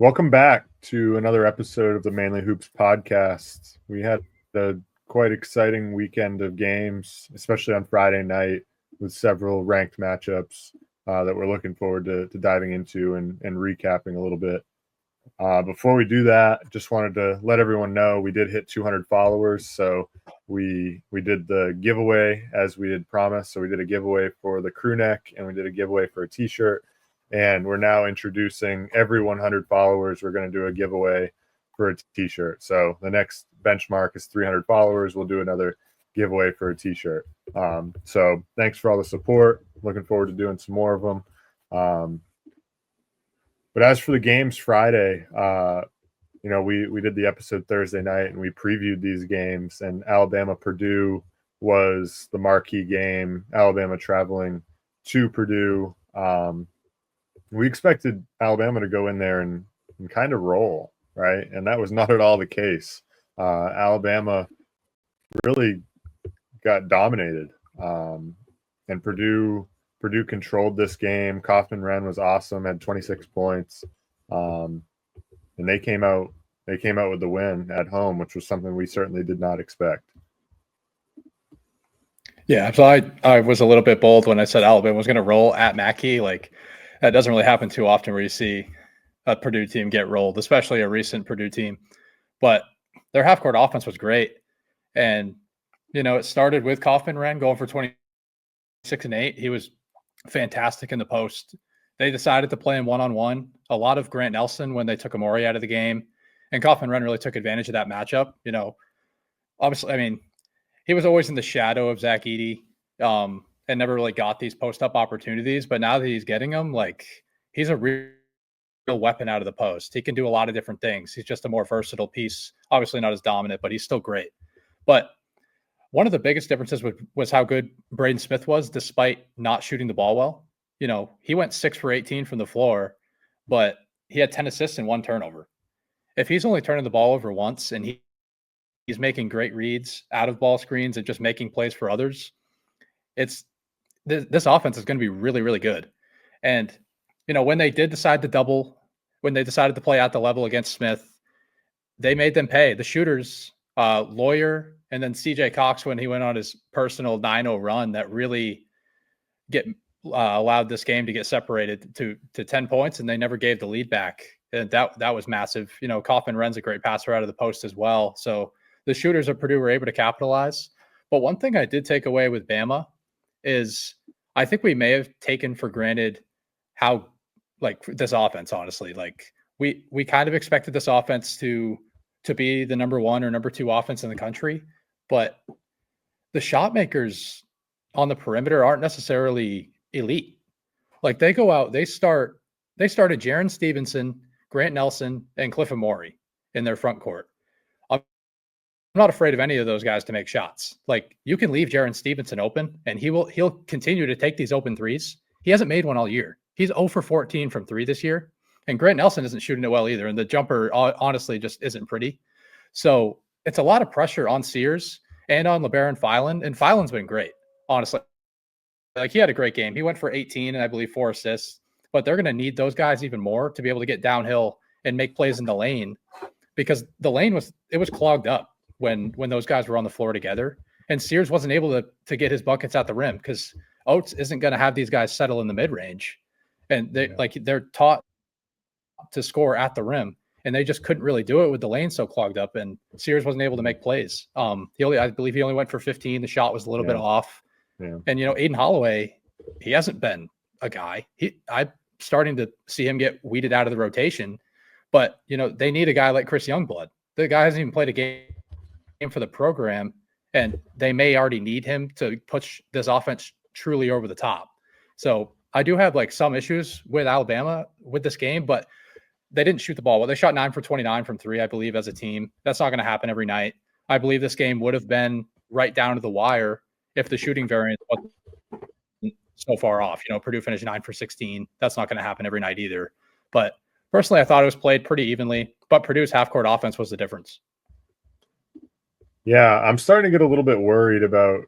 Welcome back to another episode of the Mainly Hoops podcast. We had a quite exciting weekend of games, especially on Friday night, with several ranked matchups that we're looking forward to diving into and recapping a little bit. Before we do that, just wanted to let everyone know we did hit 200 followers, so we did the giveaway as we had promised. So we did a giveaway for the crew neck, and we did a giveaway for a t-shirt. And we're now introducing every 100 followers. We're going to do a giveaway for a t-shirt. So the next benchmark is 300 followers. We'll do another giveaway for a t-shirt. So thanks for all the support. Looking forward to doing some more of them. But as for the games Friday, we did the episode Thursday night and we previewed these games. And Alabama-Purdue was the marquee game. Alabama traveling to Purdue. We expected Alabama to go in there and kind of roll, right? And that was not at all the case. Alabama really got dominated. And Purdue controlled this game. Kaufman-Wren was awesome, had 26 points. And they came out with the win at home, which was something we certainly did not expect. Yeah, so I was a little bit bold when I said Alabama was going to roll at Mackey. That doesn't really happen too often where you see a Purdue team get rolled, especially a recent Purdue team. But their half-court offense was great. And, it started with Kaufman-Wren going for 26 and 8. He was fantastic in the post. They decided to play him one-on-one. A lot of Grant Nelson when they took Amori out of the game. And Kaufman-Wren really took advantage of that matchup. Obviously, he was always in the shadow of Zach Edey. And never really got these post-up opportunities. But now that he's getting them, he's a real weapon out of the post. He can do a lot of different things. He's just a more versatile piece. Obviously not as dominant, but he's still great. But one of the biggest differences was how good Braden Smith was despite not shooting the ball well. He went 6 for 18 from the floor, but he had 10 assists and 1 turnover. If he's only turning the ball over once and he's making great reads out of ball screens and just making plays for others, this offense is going to be really, really good. And, when they did decide to when they decided to play at the level against Smith, they made them pay. The shooters, Lawyer, and then CJ Cox, when he went on his personal 9-0 run, that really allowed this game to get separated to 10 points, and they never gave the lead back. And that was massive. Kaufman-Wren's a great passer out of the post as well. So the shooters of Purdue were able to capitalize. But one thing I did take away with Bama is I think we may have taken for granted how this offense, honestly, we kind of expected this offense to be the number 1 or number 2 offense in the country, but the shot makers on the perimeter aren't necessarily elite. They go out, they started Jaren Stevenson, Grant Nelson, and Cliff Amori in their front court. I'm not afraid of any of those guys to make shots. You can leave Jaren Stevenson open and he'll continue to take these open threes. He hasn't made one all year. He's 0 for 14 from 3 this year. And Grant Nelson isn't shooting it well either. And the jumper honestly just isn't pretty. So it's a lot of pressure on Sears and on LeBaron Filan. And Filan's been great, honestly. He had a great game. He went for 18 and I believe 4 assists. But they're going to need those guys even more to be able to get downhill and make plays in the lane, because the lane was clogged up when those guys were on the floor together, and Sears wasn't able to get his buckets at the rim because Oates isn't going to have these guys settle in the mid range, and they're taught to score at the rim, and they just couldn't really do it with the lane so clogged up, and Sears wasn't able to make plays. I believe he only went for 15. The shot was a little bit off, and Aiden Holloway, he hasn't been a guy. I'm starting to see him get weeded out of the rotation, but they need a guy like Chris Youngblood. The guy hasn't even played a game for the program, and they may already need him to push this offense truly over the top. So I do have some issues with Alabama with this game, but they didn't shoot the ball well. They shot 9 for 29 from 3, I believe, as a team. That's not going to happen every night. I believe this game would have been right down to the wire if the shooting variance wasn't so far off. Purdue finished 9 for 16. That's not going to happen every night either. But personally, I thought it was played pretty evenly, but Purdue's half-court offense was the difference. Yeah, I'm starting to get a little bit worried about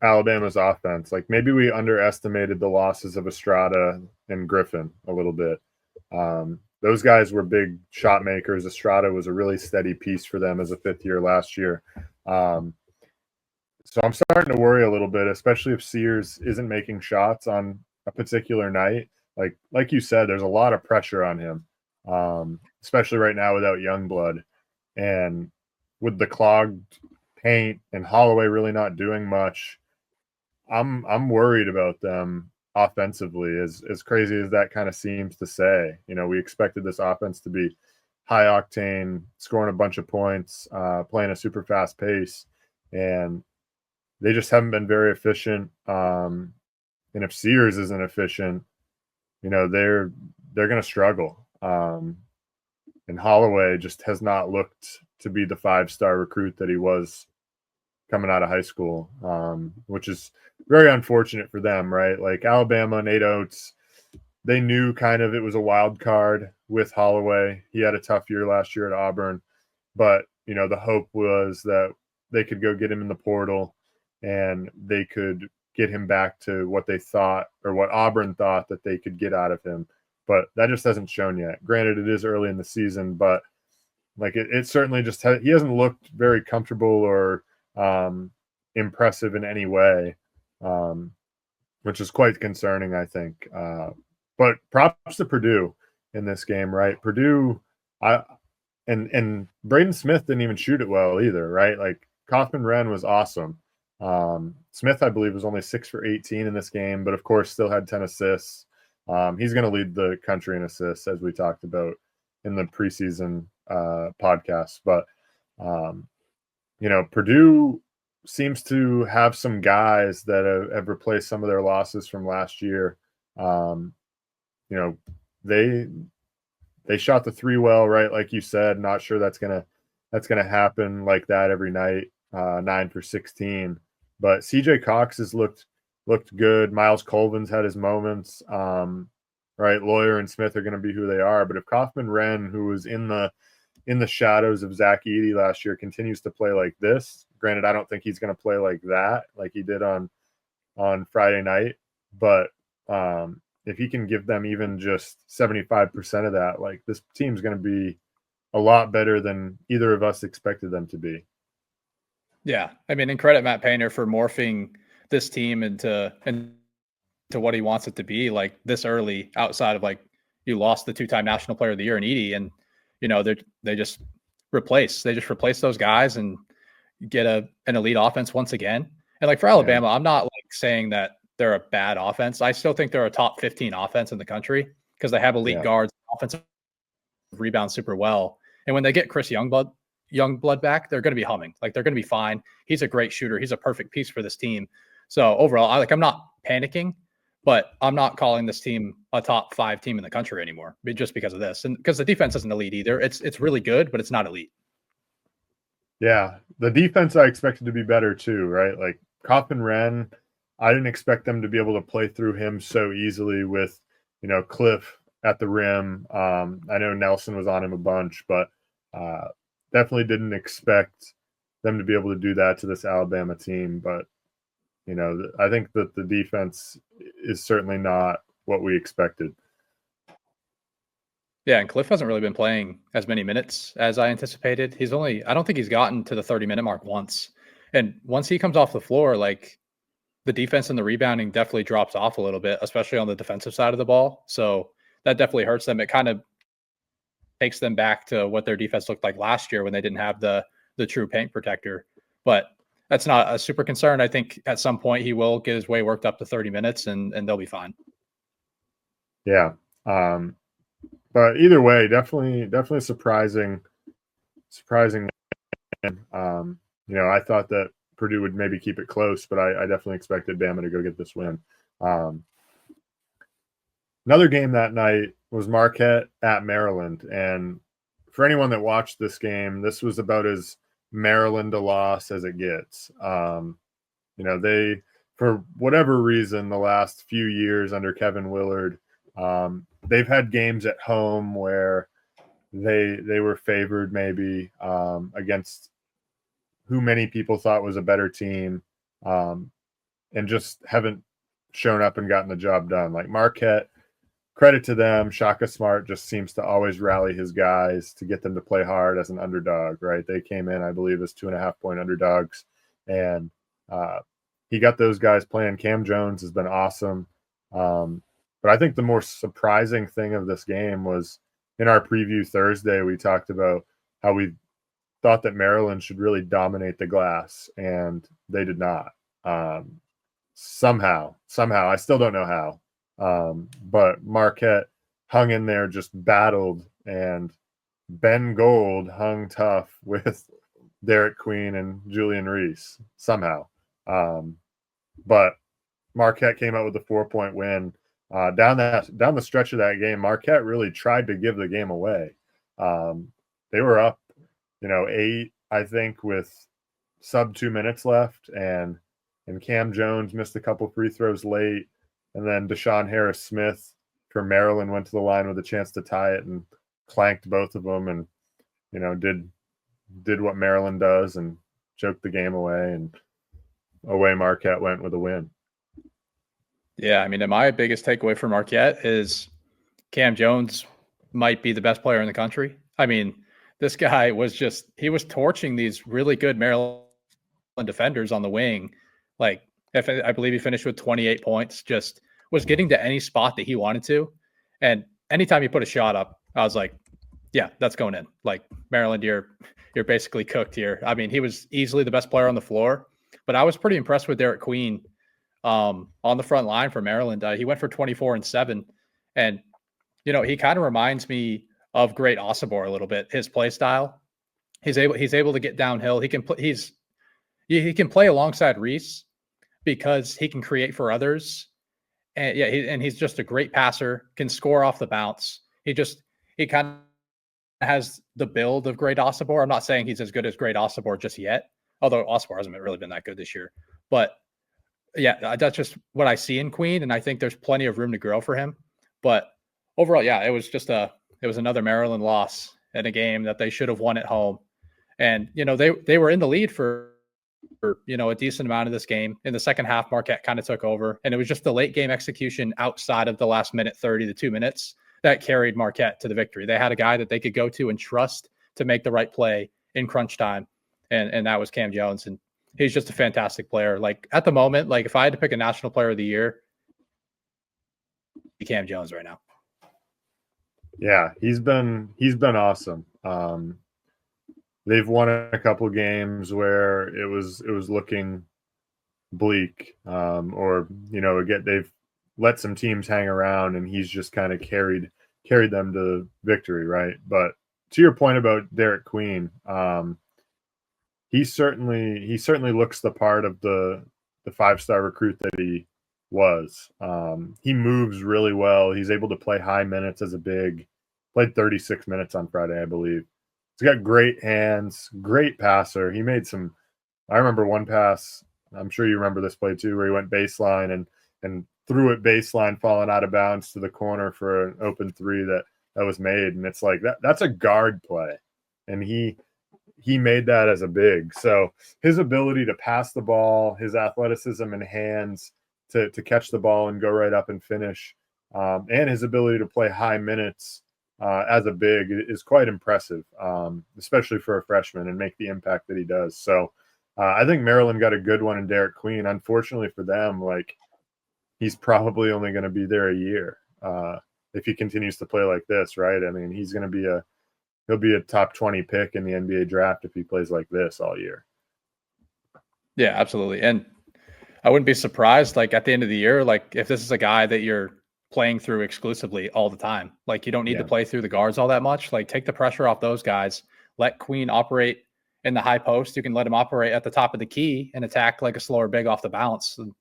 Alabama's offense. Maybe we underestimated the losses of Estrada and Griffin a little bit. those guys were big shot makers. Estrada was a really steady piece for them as a fifth year last year. So I'm starting to worry a little bit, especially if Sears isn't making shots on a particular night. Like you said, there's a lot of pressure on him, especially right now without Youngblood, and with the clogged paint and Holloway really not doing much. I'm worried about them offensively. As crazy as that kind of seems to say, we expected this offense to be high octane, scoring a bunch of points, playing a super fast pace, and they just haven't been very efficient. And if Sears isn't efficient, they're going to struggle. And Holloway just has not looked to be the 5-star recruit that he was coming out of high school, which is very unfortunate for them, right? Like Alabama, Nate Oates, they knew kind of it was a wild card with Holloway. He had a tough year last year at Auburn, but the hope was that they could go get him in the portal and they could get him back to what they thought, or what Auburn thought that they could get out of him. But that just hasn't shown yet. Granted, it is early in the season, but like it certainly just he hasn't looked very comfortable or impressive in any way, which is quite concerning, I think. But props to Purdue in this game, right? Purdue, and Braden Smith didn't even shoot it well either, right? Like Kaufman-Renn was awesome. Smith, I believe, was only 6 for 18 in this game, but of course still had 10 assists. He's going to lead the country in assists, as we talked about in the preseason podcast. But Purdue seems to have some guys that have replaced some of their losses from last year. They shot the three well, right? Like you said, not sure that's gonna happen like that every night. 9 for 16, but CJ Cox has looked good. Miles Colvin's had his moments. Right, Lawyer and Smith are going to be who they are, but if Kaufman-Renn, who was in the shadows of Zach Edey last year, continues to play like this, granted, I don't think he's going to play like that, like he did on Friday night, but if he can give them even just 75% of that, like this team's going to be a lot better than either of us expected them to be. Yeah, I mean, and credit Matt Painter for morphing this team into what he wants it to be, like this early, outside of like you lost the 2-time National Player of the Year in Edey, and they just replace those guys and get an elite offense once again. And like for Alabama, I'm not like saying that they're a bad offense. I still think they're a top 15 offense in the country because they have elite guards, offensive rebound super well. And when they get Chris Youngblood back, they're going to be humming. Like they're going to be fine. He's a great shooter. He's a perfect piece for this team. So overall, I'm not panicking, but I'm not calling this team a top 5 team in the country anymore just because of this. And because the defense isn't elite either. It's really good, but it's not elite. Yeah. The defense I expected to be better too, right? Like Kaufman-Renn, I didn't expect them to be able to play through him so easily with, Cliff at the rim. I know Nelson was on him a bunch, but definitely didn't expect them to be able to do that to this Alabama team. But, I think that the defense is certainly not what we expected. Yeah, and Cliff hasn't really been playing as many minutes as I anticipated. I don't think he's gotten to the 30-minute mark once. And once he comes off the floor, like the defense and the rebounding definitely drops off a little bit, especially on the defensive side of the ball. So that definitely hurts them. It kind of takes them back to what their defense looked like last year when they didn't have the true paint protector. But that's not a super concern. I think at some point he will get his way worked up to 30 minutes and they'll be fine. Yeah. But either way, definitely surprising. I thought that Purdue would maybe keep it close, but I definitely expected Bama to go get this win. Another game that night was Marquette at Maryland. And for anyone that watched this game, this was about as Maryland a loss as it gets. They, for whatever reason, the last few years under Kevin Willard, they've had games at home where they were favored maybe against who many people thought was a better team, and just haven't shown up and gotten the job done. Like Marquette credit to them. Shaka Smart just seems to always rally his guys to get them to play hard as an underdog, right? They came in, I believe, as 2.5-point underdogs, and he got those guys playing. Cam Jones has been awesome. But I think the more surprising thing of this game was in our preview Thursday, we talked about how we thought that Maryland should really dominate the glass, and they did not. Somehow, I still don't know how. But Marquette hung in there, just battled, and Ben Gold hung tough with Derek Queen and Julian Reese somehow. But Marquette came out with a 4-point win. Down the stretch of that game, Marquette really tried to give the game away. They were up, 8, I think, with sub 2 minutes left, and Cam Jones missed a couple free throws late, and then Deshaun Harris-Smith for Maryland went to the line with a chance to tie it and clanked both of them, and did what Maryland does and choked the game away, and away Marquette went with a win. Yeah, I mean, my biggest takeaway from Marquette is Cam Jones might be the best player in the country. I mean, this guy he was torching these really good Maryland defenders on the wing. Like, I believe he finished with 28 points, just was getting to any spot that he wanted to. And anytime he put a shot up, I was like, yeah, that's going in. Like, Maryland, you're basically cooked here. I mean, he was easily the best player on the floor, but I was pretty impressed with Derek Queen on the front line for Maryland. He went for 24 and 7. And, he kind of reminds me of Great Osobor a little bit, his play style. He's able to get downhill. He can play alongside Reese because he can create for others. And and he's just a great passer, can score off the bounce. He kind of has the build of Great Osobor. I'm not saying he's as good as Great Osobor just yet, although Osobor hasn't really been that good this year. But yeah, that's just what I see in Queen, and I think there's plenty of room to grow for him. But overall, yeah, it was another Maryland loss in a game that they should have won at home. And they were in the lead for a decent amount of this game. In the second half, Marquette kind of took over, and it was just the late game execution outside of the last minute 30 to 2 minutes that carried Marquette to the victory. They had a guy that they could go to and trust to make the right play in crunch time, and that was Cam Jones. And he's just a fantastic player. Like, at the moment, like, if I had to pick a national player of the year, Cam Jones right now. Yeah, he's been awesome. They've won a couple games where it was looking bleak, or again, they've let some teams hang around, and he's just kind of carried them to victory, right? But to your point about Derek Queen, he certainly looks the part of the 5-star recruit that he was. He moves really well. He's able to play high minutes as a big. Played 36 minutes on Friday, I believe. He's got great hands, great passer. He made some. I remember one pass. I'm sure you remember this play too, where he went baseline and threw it baseline, falling out of bounds to the corner for an open three that was made. And it's like that's a guard play, and he made that as a big. So his ability to pass the ball, his athleticism and hands to catch the ball and go right up and finish, and his ability to play high minutes as a big is quite impressive, especially for a freshman, and make the impact that he does. So I think Maryland got a good one in Derek Queen. Unfortunately for them, like, he's probably only going to be there a year if he continues to play like this, right? I mean, he'll be a top 20 pick in the NBA draft if he plays like this all year. Yeah, absolutely. And I wouldn't be surprised, like, at the end of the year, like, if this is a guy that you're playing through exclusively all the time. Like, you don't need to play through the guards all that much. Like, take the pressure off those guys. Let Queen operate in the high post. You can let him operate at the top of the key and attack like a slower big off the bounce. And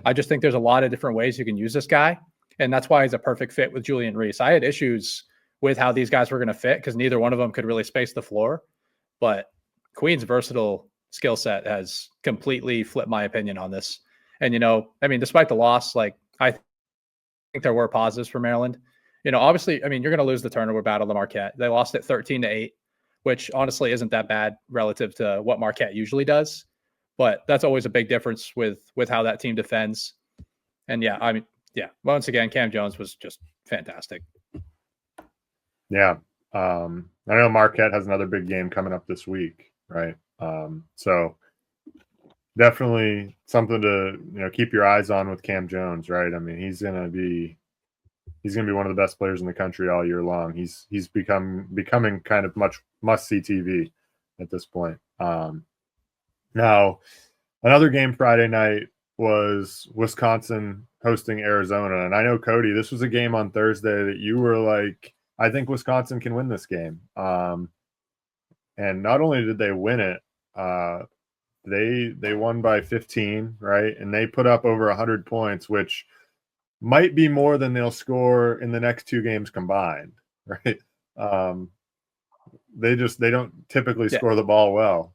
I just think there's a lot of different ways you can use this guy. And that's why he's a perfect fit with Julian Reese. I had issues with how these guys were going to fit because neither one of them could really space the floor. But Queen's versatile skill set has completely flipped my opinion on this. And, I mean, despite the loss, like, I think there were positives for Maryland. Obviously, I mean, you're going to lose the turnover battle to Marquette. They lost it 13-8, which honestly isn't that bad relative to what Marquette usually does. But that's always a big difference with how that team defends. And yeah, I mean, yeah, once again, Cam Jones was just fantastic. Yeah. I know Marquette has another big game coming up this week, right? So definitely something to keep your eyes on with Cam Jones, right? I mean, he's gonna be one of the best players in the country all year long. He's becoming kind of much must-see TV at this point. Now, another game Friday night was Wisconsin hosting Arizona, and I know, Cody, this was a game on Thursday that you were like, I think Wisconsin can win this game. And not only did they win it, they won by 15, right? And they put up over 100 points, which might be more than they'll score in the next two games combined, right? They don't typically score the ball well.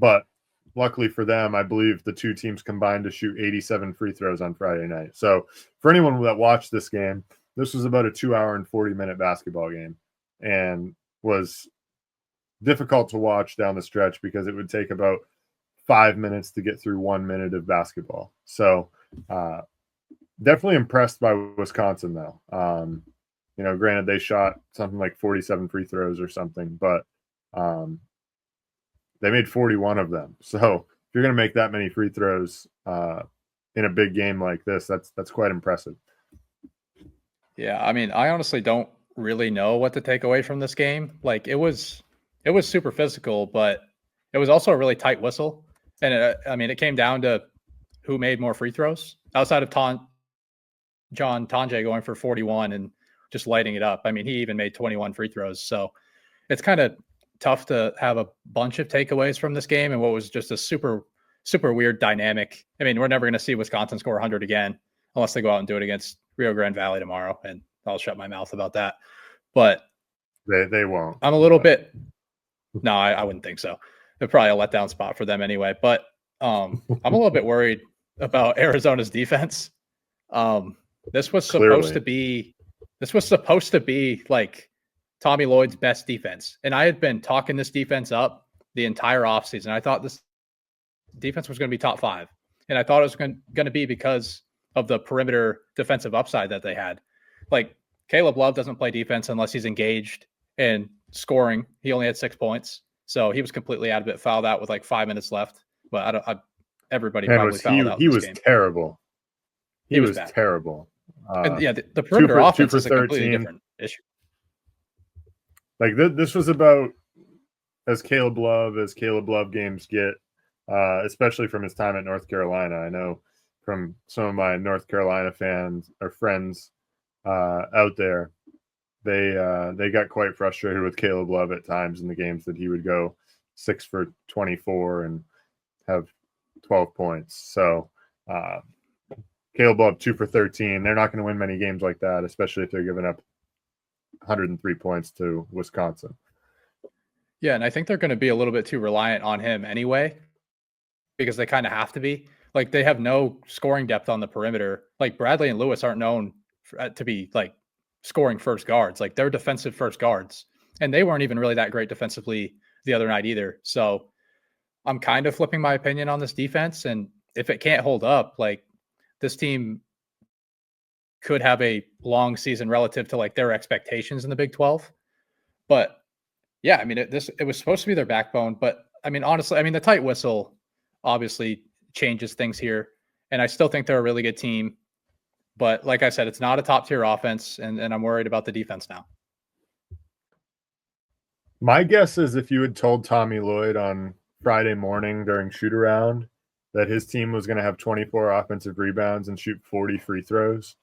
But luckily for them, I believe the two teams combined to shoot 87 free throws on Friday night. So for anyone that watched this game, this was about a 2-hour and 40-minute basketball game and was difficult to watch down the stretch because it would take about 5 minutes to get through 1 minute of basketball. So definitely impressed by Wisconsin, though. Granted, they shot something like 47 free throws or something, but they made 41 of them. So if you're going to make that many free throws in a big game like this, that's quite impressive. Yeah, I mean, I honestly don't really know what to take away from this game. Like, it was super physical, but it was also a really tight whistle. And it came down to who made more free throws outside of John Tonje going for 41 and just lighting it up. I mean, he even made 21 free throws. So it's kind of tough to have a bunch of takeaways from this game and what was just a super, super weird dynamic. I mean, we're never going to see Wisconsin score 100 again unless they go out and do it against Rio Grande Valley tomorrow, and I'll shut my mouth about that. But they won't. I'm a little bit – no, I wouldn't think so. They're probably a letdown spot for them anyway. But I'm a little bit worried about Arizona's defense. This was supposed to be like Tommy Lloyd's best defense. And I had been talking this defense up the entire offseason. I thought this defense was going to be top 5. And I thought it was going to be because of the perimeter defensive upside that they had. Like, Caleb Love doesn't play defense unless he's engaged and scoring. He only had 6 points. So he was completely out of it, fouled out with like 5 minutes left. But everybody probably fouled out. He was terrible. He was terrible. And yeah, the perimeter offense is a completely different issue. Like this was about as Caleb Love games get, especially from his time at North Carolina. I know from some of my North Carolina fans or friends out there, they got quite frustrated with Caleb Love at times in the games that he would go 6 for 24 and have 12 points. So Caleb Love 2 for 13. They're not going to win many games like that, especially if they're giving up 103 points to Wisconsin. Yeah, and I think they're going to be a little bit too reliant on him anyway, because they kind of have to be. Like, they have no scoring depth on the perimeter. Like, Bradley and Lewis aren't known to be like scoring first guards. Like, they're defensive first guards, and they weren't even really that great defensively the other night either. So I'm kind of flipping my opinion on this defense, and if it can't hold up, like, this team could have a long season relative to like their expectations in the Big 12. But yeah, I mean, it was supposed to be their backbone, but I mean, honestly, I mean, the tight whistle obviously changes things here. And I still think they're a really good team, but like I said, it's not a top tier offense. And I'm worried about the defense now. My guess is if you had told Tommy Lloyd on Friday morning during shoot around that his team was going to have 24 offensive rebounds and shoot 40 free throws,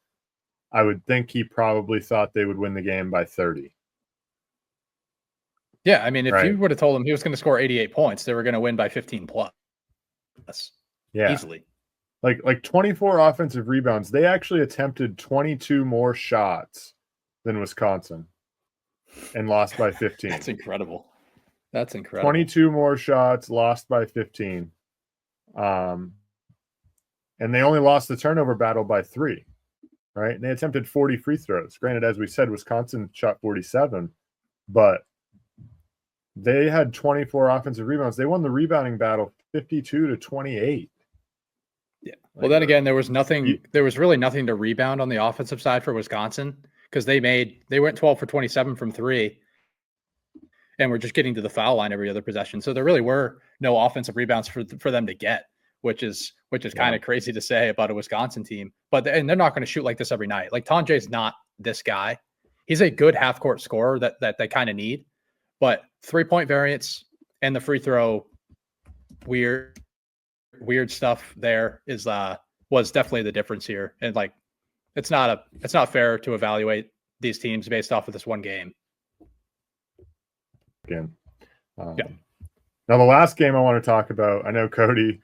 I would think he probably thought they would win the game by 30. Yeah, I mean, if you would have told him he was going to score 88 points, they were going to win by 15 plus. Yeah. Easily. Like 24 offensive rebounds. They actually attempted 22 more shots than Wisconsin and lost by 15. That's incredible. 22 more shots, lost by 15. And they only lost the turnover battle by 3. Right. And they attempted 40 free throws. Granted, as we said, Wisconsin shot 47, but they had 24 offensive rebounds. They won the rebounding battle 52-28. Yeah. Well, then again, there was really nothing to rebound on the offensive side for Wisconsin because they went 12 for 27 from three and were just getting to the foul line every other possession. So there really were no offensive rebounds for them to get, which is kind of crazy to say about a Wisconsin team. And they're not going to shoot like this every night. Like Tonje's not this guy. He's a good half court scorer that they kind of need, but 3-point variance and the free throw weird stuff there was definitely the difference here. And like, it's not fair to evaluate these teams based off of this one game. Again. Now the last game I want to talk about, I know Cody,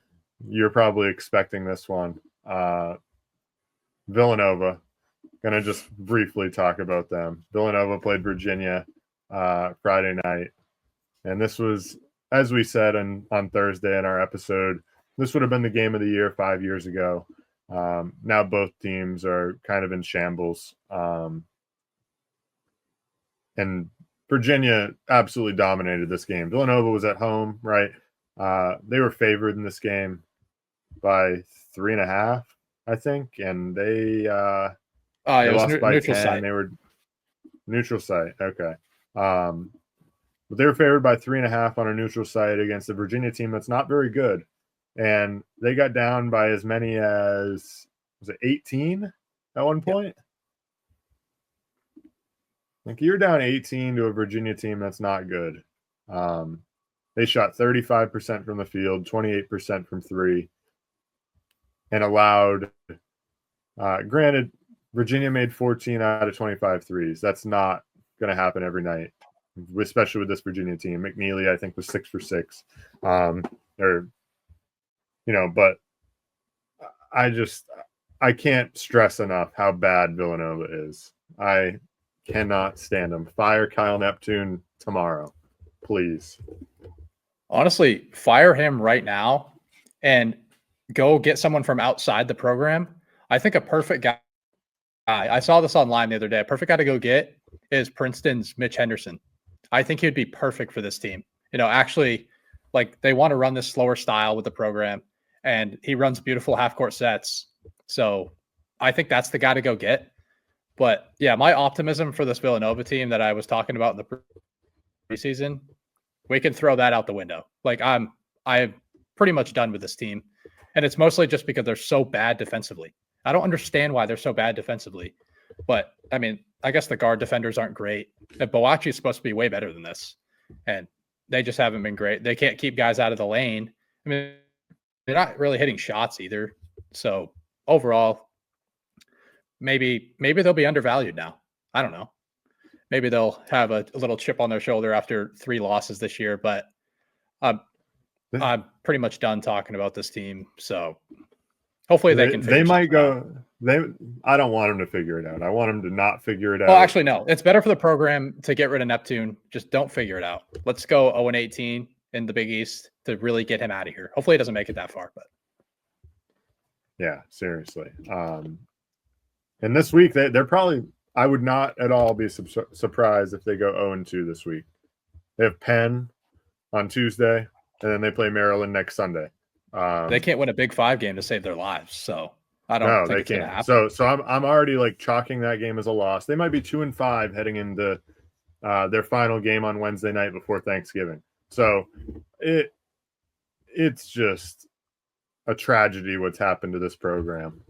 you're probably expecting this one. Villanova. Gonna just briefly talk about them. Villanova played Virginia Friday night. And this was, as we said on Thursday in our episode, this would have been the game of the year 5 years ago. Now both teams are kind of in shambles. And Virginia absolutely dominated this game. Villanova was at home, right? They were favored in this game by 3.5, I think. And they lost by 10. Site. They were neutral site. Okay. But they were favored by 3.5 on a neutral site against a Virginia team that's not very good. And they got down by as many as, was it 18 at one point? Yep. Like you're down 18 to a Virginia team that's not good. They shot 35% from the field, 28% from three, and allowed, granted, Virginia made 14 out of 25 threes. That's not going to happen every night, especially with this Virginia team. McNeely, I think, was 6 for 6. But I can't stress enough how bad Villanova is. I cannot stand them. Fire Kyle Neptune tomorrow, please. Honestly, fire him right now and go get someone from outside the program. I think a perfect guy, I saw this online the other day, a perfect guy to go get is Princeton's Mitch Henderson. I think he'd be perfect for this team. Actually, like they want to run this slower style with the program, and he runs beautiful half-court sets. So I think that's the guy to go get. But yeah, my optimism for this Villanova team that I was talking about in the preseason, we can throw that out the window. Like I'm pretty much done with this team. And it's mostly just because they're so bad defensively. I don't understand why they're so bad defensively. But I mean, I guess the guard defenders aren't great. Boakye is supposed to be way better than this. And they just haven't been great. They can't keep guys out of the lane. I mean, they're not really hitting shots either. So overall, maybe they'll be undervalued now. I don't know. Maybe they'll have a little chip on their shoulder after 3 losses this year, but I'm pretty much done talking about this team. So hopefully they can figure it out. I don't want them to figure it out. I want them to not figure it out. Well, actually, no. It's better for the program to get rid of Neptune. Just don't figure it out. Let's go 0-18 in the Big East to really get him out of here. Hopefully it doesn't make it that far, but yeah, seriously. And this week they're probably, I would not at all be surprised if they go 0-2 this week. They have Penn on Tuesday, and then they play Maryland next Sunday. They can't win a Big 5 game to save their lives, so I don't think it's going to happen. So I'm already like chalking that game as a loss. They might be 2-5 heading into their final game on Wednesday night before Thanksgiving. So it's just a tragedy what's happened to this program.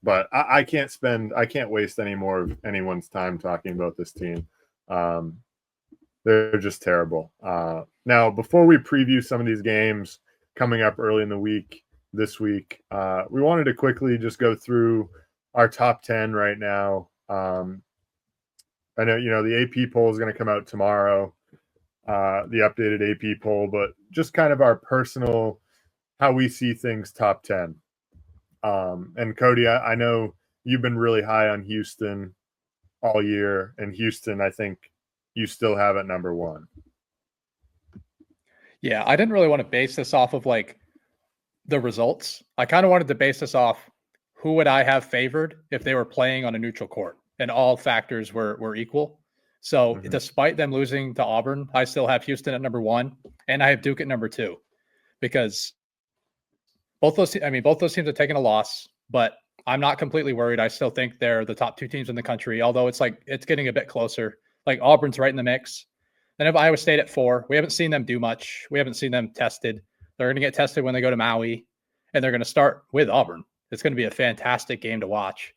But I can't waste any more of anyone's time talking about this team. They're just terrible. Now, before we preview some of these games coming up early in the week, this week, we wanted to quickly just go through our top 10 right now. I know, the AP poll is going to come out tomorrow, the updated AP poll, but just kind of our personal, how we see things top 10. And Cody, I know you've been really high on Houston all year, and Houston, I think you still have at number 1. Yeah, I didn't really want to base this off of like the results. I kind of wanted to base this off who would I have favored if they were playing on a neutral court and all factors were equal. So despite them losing to Auburn, I still have Houston at number 1 and I have Duke at number 2 because both those teams have taken a loss, but I'm not completely worried. I still think they're the top 2 teams in the country, although it's getting a bit closer. Like Auburn's right in the mix. Then have Iowa State at 4. We haven't seen them do much. We haven't seen them tested. They're going to get tested when they go to Maui, and they're going to start with Auburn. It's going to be a fantastic game to watch.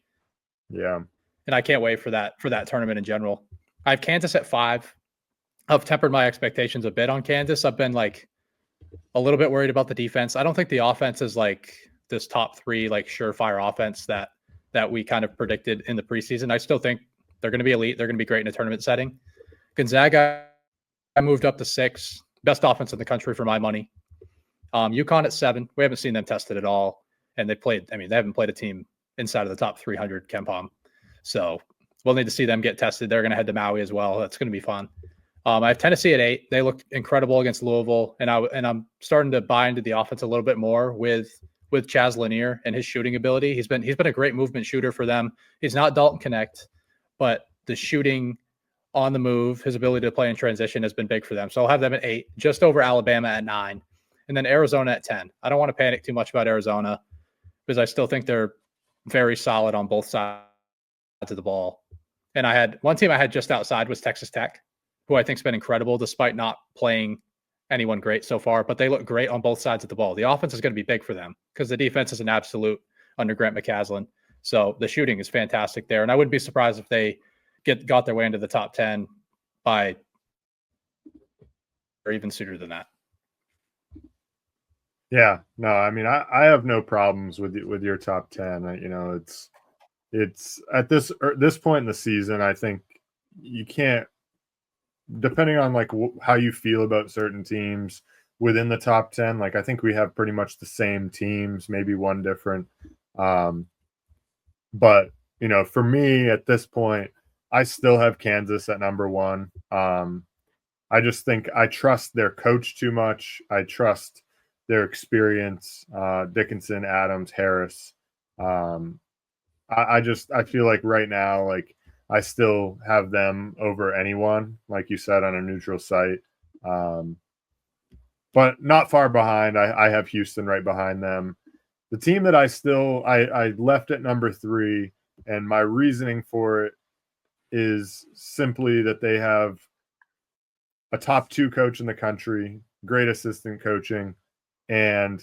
Yeah. And I can't wait for that tournament in general. I have Kansas at 5. I've tempered my expectations a bit on Kansas. I've been like a little bit worried about the defense. I don't think the offense is like this top 3 like surefire offense that we kind of predicted in the preseason. I still think they're going to be elite. They're going to be great in a tournament setting. Gonzaga, I moved up to 6. Best offense in the country for my money. UConn at 7. We haven't seen them tested at all. And they haven't played a team inside of the top 300 KenPom. So we'll need to see them get tested. They're going to head to Maui as well. That's going to be fun. I have Tennessee at 8. They looked incredible against Louisville. And I'm starting to buy into the offense a little bit more with Chaz Lanier and his shooting ability. He's been a great movement shooter for them. He's not Dalton Connect, but the shooting on the move, his ability to play in transition has been big for them. So I'll have them at 8, just over Alabama at 9, and then Arizona at 10. I don't want to panic too much about Arizona because I still think they're very solid on both sides of the ball. And I had one team I had just outside was Texas Tech, who I think's been incredible despite not playing anyone great so far, but they look great on both sides of the ball. The offense is going to be big for them because the defense is an absolute under Grant McCasland. So the shooting is fantastic there. And I wouldn't be surprised if they got their way into the top 10 by or even sooner than that. Yeah, no, I mean, I have no problems with your top 10. You know, it's at this point in the season, I think you can't, depending on like how you feel about certain teams within the top 10, like I think we have pretty much the same teams, maybe one different. But, you know, for me at this point, I still have Kansas at number 1. I just think I trust their coach too much. I trust their experience, Dickinson, Adams, Harris. I feel like right now, like I still have them over anyone, like you said, on a neutral site. But not far behind. I have Houston right behind them. The team that I left at number 3, and my reasoning for it is simply that they have a top 2 coach in the country, great assistant coaching, and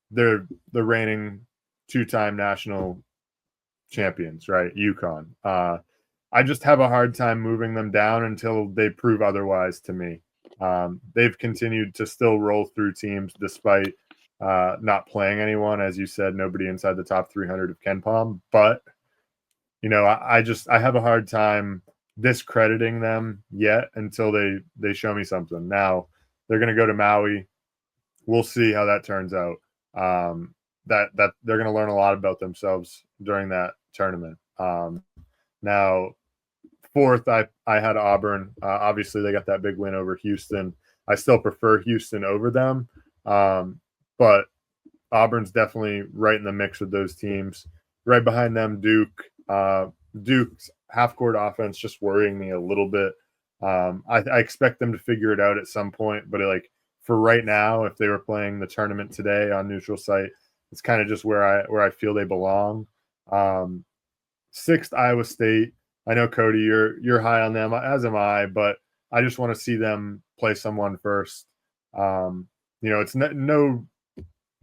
they're the reigning 2-time national champions, right? UConn. I just have a hard time moving them down until they prove otherwise to me. They've continued to still roll through teams despite not playing anyone. As you said, nobody inside the top 300 of KenPom. But, you know, I have a hard time discrediting them yet until they show me something. Now, they're going to go to Maui. We'll see how that turns out. That they're going to learn a lot about themselves during that tournament. Now, 4th, I had Auburn. Obviously, they got that big win over Houston. I still prefer Houston over them, but Auburn's definitely right in the mix with those teams. Right behind them, Duke. Duke's half-court offense just worrying me a little bit. I expect them to figure it out at some point, but for right now, if they were playing the tournament today on neutral site, it's kind of just where I feel they belong. 6th, Iowa State. I know, Cody, you're high on them, as am I, but I just want to see them play someone first. It's no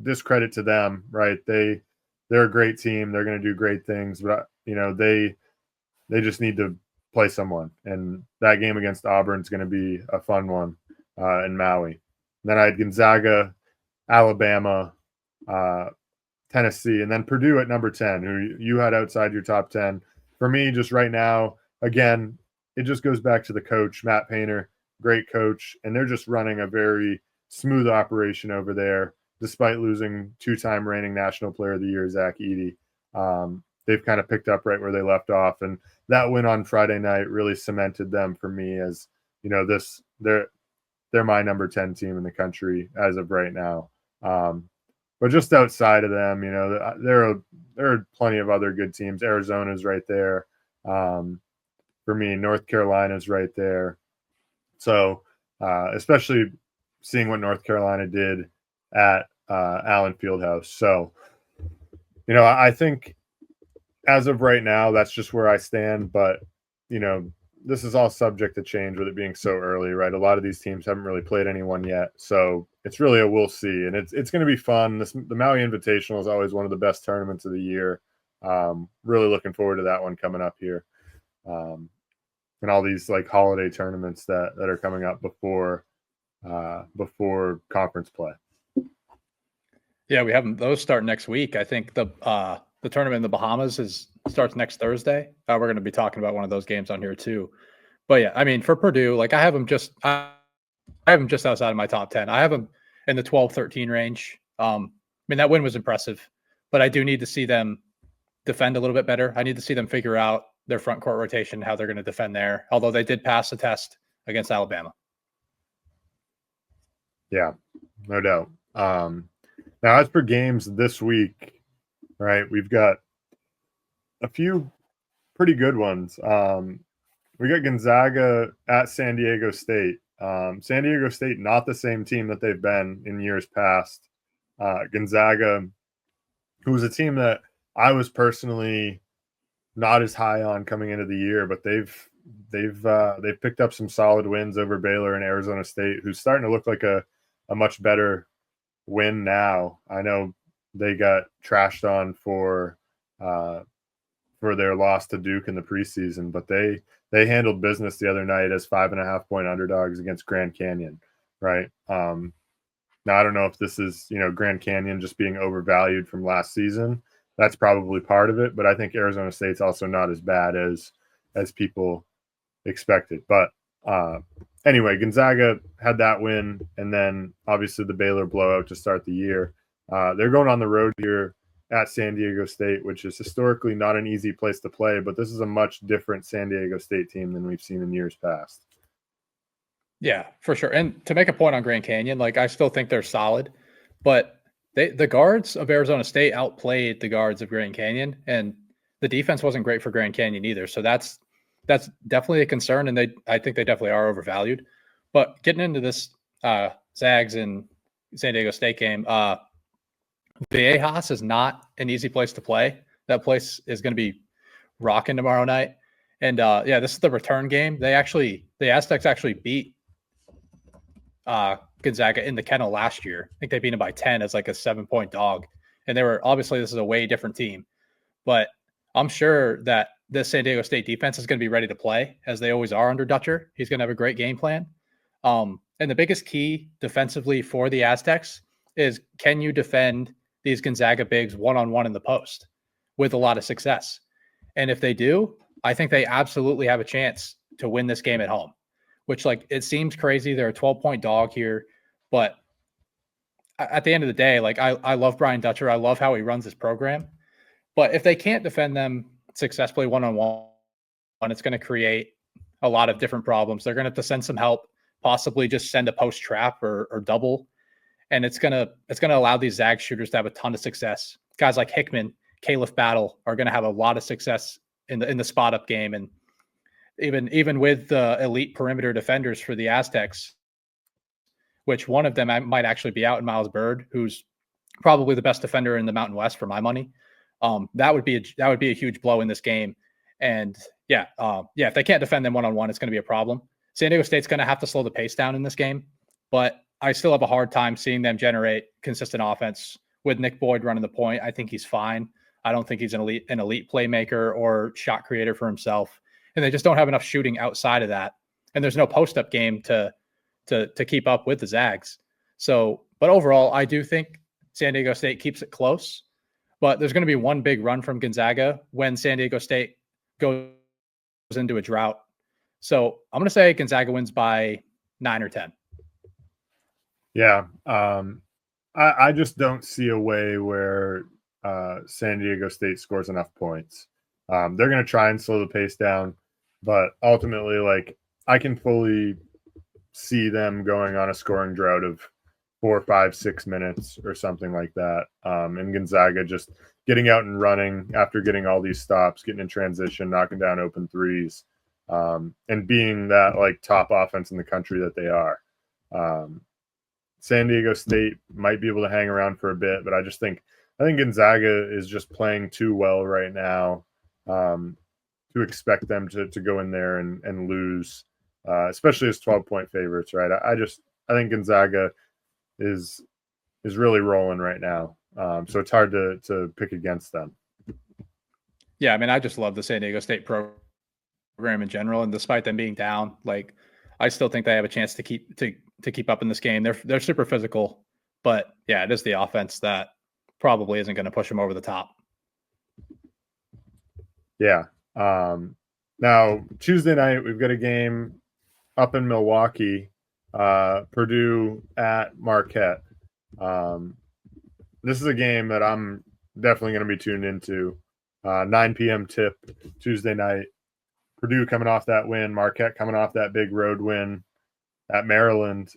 discredit to them, right? They're a great team. They're going to do great things, but they just need to play someone, and that game against Auburn is going to be a fun one in Maui. And then I had Gonzaga, Alabama, Tennessee, and then Purdue at number 10, who you had outside your top 10. For me, just right now, again, it just goes back to the coach, Matt Painter, great coach, and they're just running a very smooth operation over there, despite losing 2-time reigning National Player of the Year, Zach Edey. They've kind of picked up right where they left off, and that win on Friday night really cemented them for me as, they're my number 10 team in the country as of right now. But just outside of them, there are plenty of other good teams. Arizona's right there. For me, North Carolina's right there. So, especially seeing what North Carolina did at Allen Fieldhouse. So, I think as of right now, that's just where I stand. But, this is all subject to change with it being so early, right? A lot of these teams haven't really played anyone yet. So it's really a we'll see. And it's going to be fun. The Maui Invitational is always one of the best tournaments of the year. Really looking forward to that one coming up here. And all these like holiday tournaments that are coming up before conference play. Yeah, we have those start next week. I think the tournament in the Bahamas starts next Thursday. We're going to be talking about one of those games on here too. But yeah, I mean, for Purdue, like I have them just outside of my top 10. I have them in the 12-13 range. I mean, that win was impressive, but I do need to see them defend a little bit better. I need to see them figure out their front court rotation, how they're going to defend there, although they did pass the test against Alabama. Yeah, no doubt. Now, as for games this week, right, we've got a few pretty good ones. We got Gonzaga at San Diego State. San Diego State, not the same team that they've been in years past. Gonzaga, who was a team that I was personally not as high on coming into the year, but they've picked up some solid wins over Baylor and Arizona State, who's starting to look like a much better win now. I know they got trashed on for their loss to Duke in the preseason, but they handled business the other night as 5.5-point underdogs against Grand Canyon, right? Now I don't know if this is Grand Canyon just being overvalued from last season. That's probably part of it, but I think Arizona State's also not as bad as people expected. But anyway, Gonzaga had that win, and then obviously the Baylor blowout to start the year. They're going on the road here at San Diego State, which is historically not an easy place to play, but this is a much different San Diego State team than we've seen in years past. Yeah, for sure. And to make a point on Grand Canyon, like I still think they're solid, but the guards of Arizona State outplayed the guards of Grand Canyon, and the defense wasn't great for Grand Canyon either. So that's definitely a concern, and I think they definitely are overvalued. But getting into this Zags and San Diego State game, Viejas is not an easy place to play. That place is going to be rocking tomorrow night. And this is the return game. The Aztecs actually beat Gonzaga in the kennel last year. I think they beat them by 10 as like a 7-point dog. And this is a way different team. But I'm sure that this San Diego State defense is going to be ready to play, as they always are under Dutcher. He's going to have a great game plan. And the biggest key defensively for the Aztecs is, can you defend these Gonzaga bigs one-on-one in the post with a lot of success? And if they do, I think they absolutely have a chance to win this game at home, which, like, it seems crazy. They're a 12-point dog here, but at the end of the day, like, I love Brian Dutcher. I love how he runs this program. But if they can't defend them successfully one-on-one, it's going to create a lot of different problems. They're going to have to send some help, possibly just send a post trap or double. And it's gonna allow these Zag shooters to have a ton of success. Guys like Hickman, Caliph Battle are going to have a lot of success in the spot up game, and even with the elite perimeter defenders for the Aztecs, which one of them might actually be out in Miles Bird, who's probably the best defender in the Mountain West for my money. That would be a huge blow in this game. And if they can't defend them one-on-one, it's going to be a problem. San Diego State's going to have to slow the pace down in this game, but I still have a hard time seeing them generate consistent offense with Nick Boyd running the point. I think he's fine. I don't think he's an elite playmaker or shot creator for himself. And they just don't have enough shooting outside of that. And there's no post-up game to keep up with the Zags. So, but overall, I do think San Diego State keeps it close. But there's going to be one big run from Gonzaga when San Diego State goes into a drought. So I'm going to say Gonzaga wins by 9 or 10. Yeah. I just don't see a way where San Diego State scores enough points. They're going to try and slow the pace down, but ultimately, like, I can fully see them going on a scoring drought of 4, 5, 6 minutes or something like that. And Gonzaga just getting out and running after getting all these stops, getting in transition, knocking down open threes, and being that like top offense in the country that they are. San Diego State might be able to hang around for a bit, but I think Gonzaga is just playing too well right now to expect them to go in there and lose, especially as 12-point favorites, right? I think Gonzaga is really rolling right now, so it's hard to pick against them. Yeah, I mean, I just love the San Diego State program in general, and despite them being down, like I still think they have a chance to keep up in this game. They're super physical, but yeah, it is the offense that probably isn't going to push them over the top. Yeah. Now Tuesday night we've got a game up in Milwaukee, Purdue at Marquette. This is a game that I'm definitely going to be tuned into. 9 p.m. tip Tuesday night. Purdue coming off that win, Marquette coming off that big road win at Maryland.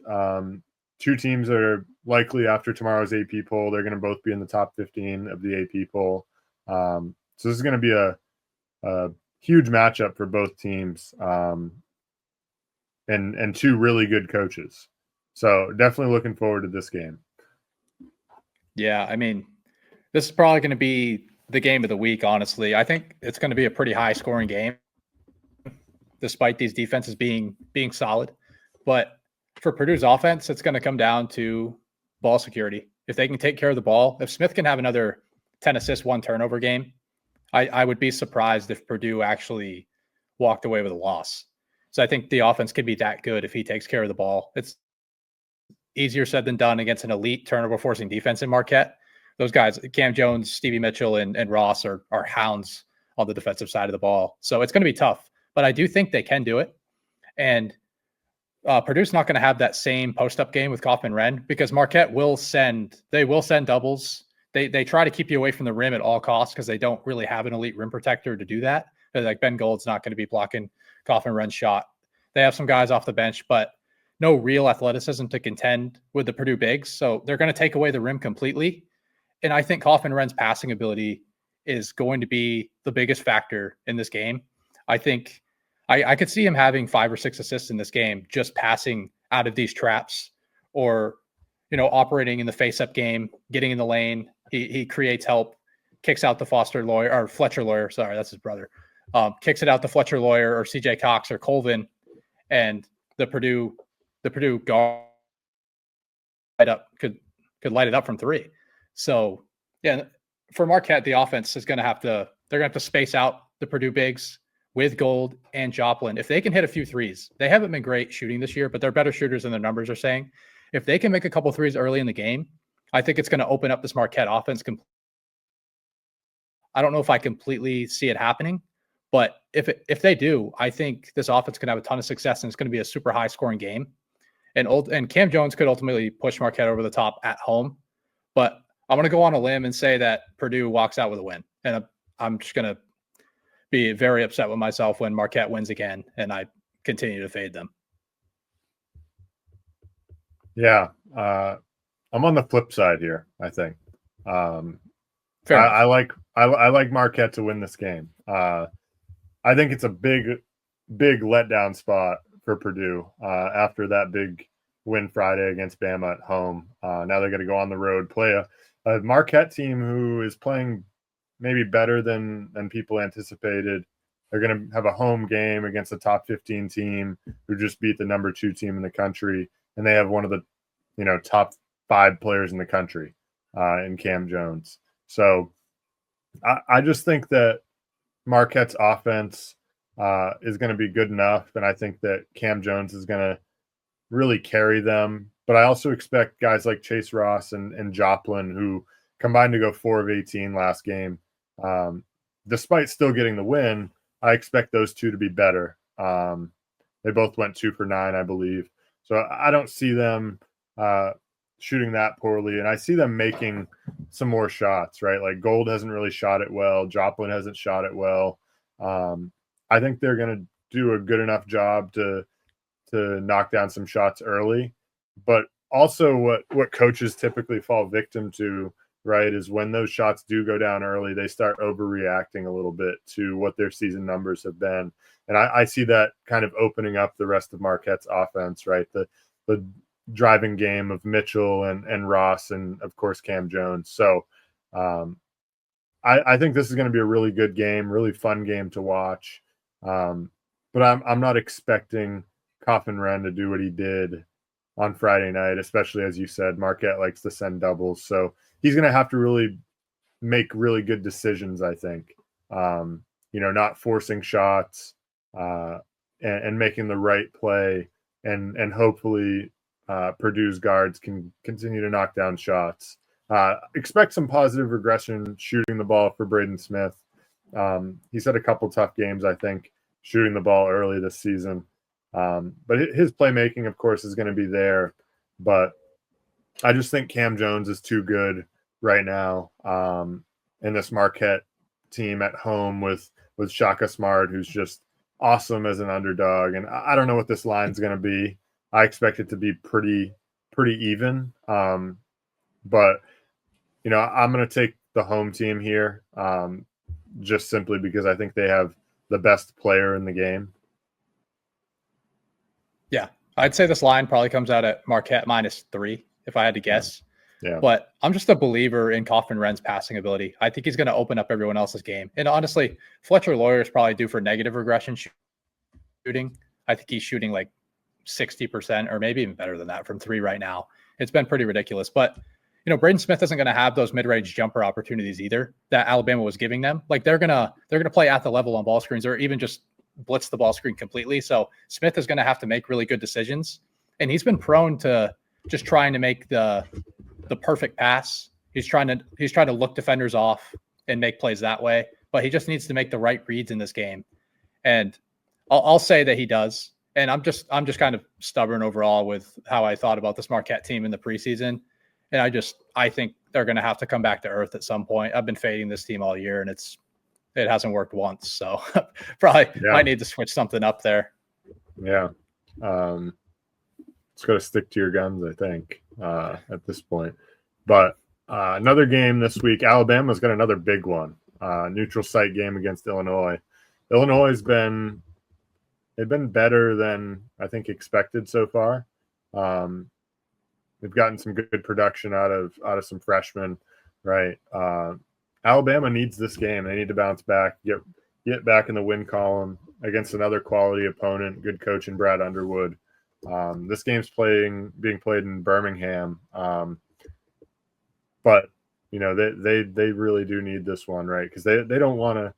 Two teams that are likely after tomorrow's AP poll, they're going to both be in the top 15 of the AP poll. So this is going to be a huge matchup for both teams, and two really good coaches. So definitely looking forward to this game. Yeah, I mean, this is probably going to be the game of the week, honestly. I think it's going to be a pretty high scoring game, despite these defenses being solid. But for Purdue's offense, it's going to come down to ball security. If they can take care of the ball, if Smith can have another 10 assists, 1 turnover game, I would be surprised if Purdue actually walked away with a loss. So I think the offense could be that good if he takes care of the ball. It's easier said than done against an elite turnover forcing defense in Marquette. Those guys, Cam Jones, Stevie Mitchell, and Ross are hounds on the defensive side of the ball. So it's going to be tough, but I do think they can do it. And Purdue's not going to have that same post-up game with Kaufman-Renn because Marquette will send doubles. They try to keep you away from the rim at all costs because they don't really have an elite rim protector to do that. Like Ben Gold's not going to be blocking Kaufman-Renn's shot. They have some guys off the bench, but no real athleticism to contend with the Purdue bigs. So they're going to take away the rim completely. And I think Kaufman-Renn's passing ability is going to be the biggest factor in this game. I think I could see him having 5 or 6 assists in this game, just passing out of these traps or, operating in the face-up game, getting in the lane. He creates help, kicks out the Fletcher Lawyer. Sorry, that's his brother. Kicks it out to Fletcher Lawyer or CJ Cox or Colvin, and the Purdue guard could light it up from 3. So yeah, for Marquette, the offense is going to have to space out the Purdue bigs with Gold and Joplin. If they can hit a few threes, they haven't been great shooting this year, but they're better shooters than their numbers are saying. If they can make a couple threes early in the game, I think it's going to open up this Marquette offense. I don't know if I completely see it happening, but if they do, I think this offense can have a ton of success, and it's going to be a super high scoring game. And Cam Jones could ultimately push Marquette over the top at home, but I'm going to go on a limb and say that Purdue walks out with a win, and I'm just going to be very upset with myself when Marquette wins again, and I continue to fade them. Yeah, I'm on the flip side here. I think I like Marquette to win this game. I think it's a big letdown spot for Purdue after that big win Friday against Bama at home. Now they're going to go on the road, play a Marquette team who is playing maybe better than people anticipated. They're going to have a home game against a top 15 team who just beat the number 2 team in the country, and they have one of the top 5 players in the country in Cam Jones. So I just think that Marquette's offense is going to be good enough, and I think that Cam Jones is going to really carry them. But I also expect guys like Chase Ross and Joplin, who combined to go 4 of 18 last game, despite still getting the win, I expect those two to be better. They both went 2 for 9, I believe. So I don't see them shooting that poorly, and I see them making some more shots, right? Like Gold hasn't really shot it well. Joplin hasn't shot it well. I think they're going to do a good enough job to knock down some shots early. But also what coaches typically fall victim to, right, is when those shots do go down early, they start overreacting a little bit to what their season numbers have been. And I see that kind of opening up the rest of Marquette's offense, right? The driving game of Mitchell and Ross and of course Cam Jones. So I think this is going to be a really good game, really fun game to watch. But I'm not expecting Coffin Wren to do what he did on Friday night, especially as you said, Marquette likes to send doubles. So he's going to have to really make really good decisions, I think. Not forcing shots and making the right play, and hopefully Purdue's guards can continue to knock down shots. Expect some positive regression shooting the ball for Braden Smith. He's had a couple tough games, I think, shooting the ball early this season. But his playmaking, of course, is going to be there. But I just think Cam Jones is too good right now. And this Marquette team at home with Shaka Smart, who's just awesome as an underdog. And I don't know what this line's going to be. I expect it to be pretty even. But, I'm going to take the home team here just simply because I think they have the best player in the game. Yeah, I'd say this line probably comes out at Marquette -3 if I had to guess. Yeah. But I'm just a believer in Coffin Wren's passing ability. I think he's going to open up everyone else's game. And honestly, Fletcher Lawyer is probably due for negative regression shooting. I think he's shooting like 60% or maybe even better than that from 3 right now. It's been pretty ridiculous. But, Braden Smith isn't going to have those mid-range jumper opportunities either that Alabama was giving them. Like they're going to play at the level on ball screens or even just blitz the ball screen completely. So Smith is going to have to make really good decisions. And he's been prone to just trying to make the perfect pass. He's trying to look defenders off and make plays that way, but he just needs to make the right reads in this game. And I'll say that he does. And I'm just kind of stubborn overall with how I thought about this Marquette team in the preseason. And I think they're going to have to come back to earth at some point. I've been fading this team all year and it hasn't worked once. So might need to switch something up there. Yeah. It's got to stick to your guns, I think, at this point. But another game this week, Alabama's got another big one, neutral site game against Illinois. Illinois they've been better than I think expected so far. They've gotten some good production out of some freshmen, right? Alabama needs this game. They need to bounce back, get back in the win column against another quality opponent, good coach in Brad Underwood. This game's being played in Birmingham, but they really do need this one, right? Because they don't want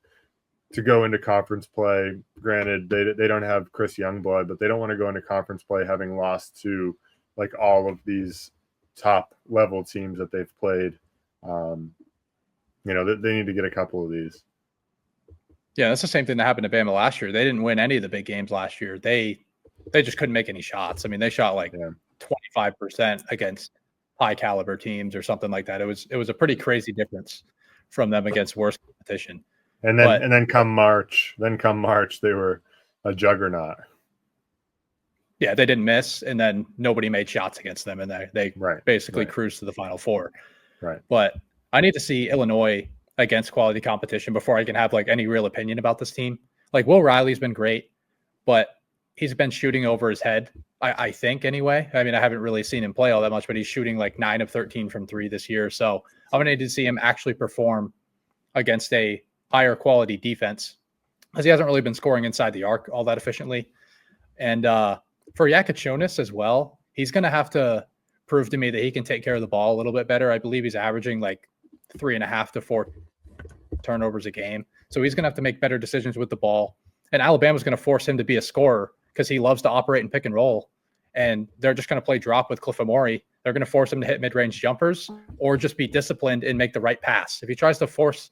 to go into conference play. Granted, they don't have Chris Youngblood, but they don't want to go into conference play having lost to like all of these top level teams that they've played. They need to get a couple of these. Yeah, that's the same thing that happened to Bama last year. They didn't win any of the big games last year. They just couldn't make any shots. I mean, they shot like 25% against high caliber teams or something like that. It was a pretty crazy difference from them against worse competition. And then come March, they were a juggernaut. Yeah, they didn't miss, and then nobody made shots against them, and they basically cruised to the Final Four. Right. But I need to see Illinois against quality competition before I can have like any real opinion about this team. Like Will Riley's been great, but he's been shooting over his head, I think anyway. I mean, I haven't really seen him play all that much, but he's shooting like 9 of 13 from 3 this year. So I'm going to need to see him actually perform against a higher quality defense because he hasn't really been scoring inside the arc all that efficiently. And for Yakachonis as well, he's going to have to prove to me that he can take care of the ball a little bit better. I believe he's averaging like 3.5 to 4 turnovers a game. So he's going to have to make better decisions with the ball. And Alabama's going to force him to be a scorer because he loves to operate in pick and roll. And they're just going to play drop with Cliff Amori. They're going to force him to hit mid-range jumpers or just be disciplined and make the right pass. If he tries to force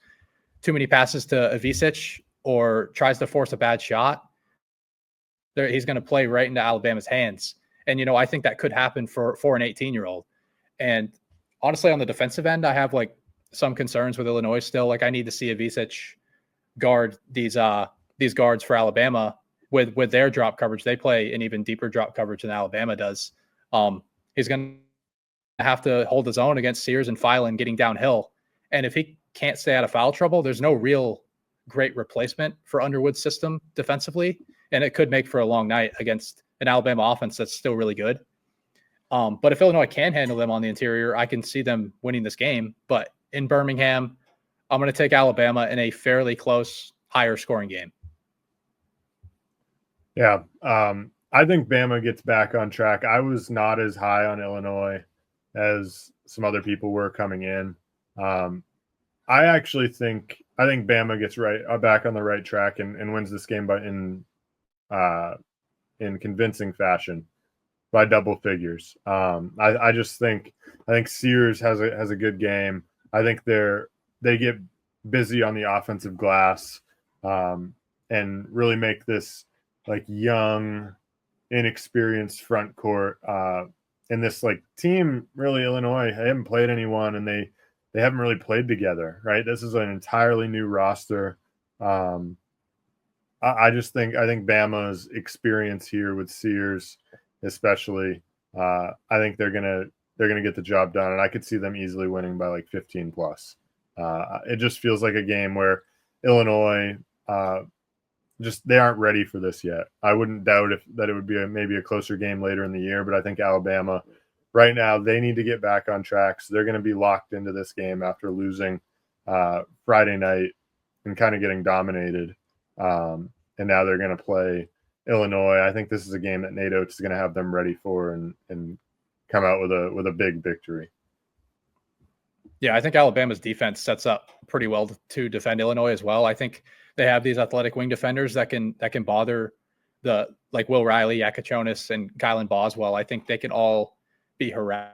too many passes to Ivisic or tries to force a bad shot, he's going to play right into Alabama's hands. And, I think that could happen for an 18-year-old. And honestly, on the defensive end, I have like some concerns with Illinois still. Like I need to see Ivisic guard these guards for Alabama with their drop coverage. They play an even deeper drop coverage than Alabama does. He's going to have to hold his own against Sears and Filan getting downhill. And if he can't stay out of foul trouble, there's no real great replacement for Underwood's system defensively. And it could make for a long night against an Alabama offense that's still really good. But if Illinois can handle them on the interior, I can see them winning this game. But in Birmingham, I'm going to take Alabama in a fairly close, higher scoring game. Yeah. I think Bama gets back on track. I was not as high on Illinois as some other people were coming in. I actually think Bama gets back on the right track and wins this game in convincing fashion by double figures. I think Sears has a good game. I think they get busy on the offensive glass and really make this like young, inexperienced front court. And this like team, really Illinois, they haven't played anyone and they haven't really played together, right? This is an entirely new roster. I think Bama's experience here with Sears, especially, I think they're gonna get the job done, and I could see them easily winning by like 15 plus. It just feels like a game where Illinois they aren't ready for this yet. I wouldn't doubt that it would be maybe a closer game later in the year, but I think Alabama right now they need to get back on track. So they're going to be locked into this game after losing Friday night and kind of getting dominated. And now they're going to play Illinois. I think this is a game that Nate Oates is going to have them ready for and come out with a big victory. Yeah, I think Alabama's defense sets up pretty well to defend Illinois as well. I think they have these athletic wing defenders that can bother like Will Riley, Yakachonis, and Kylan Boswell. I think they can all be harassed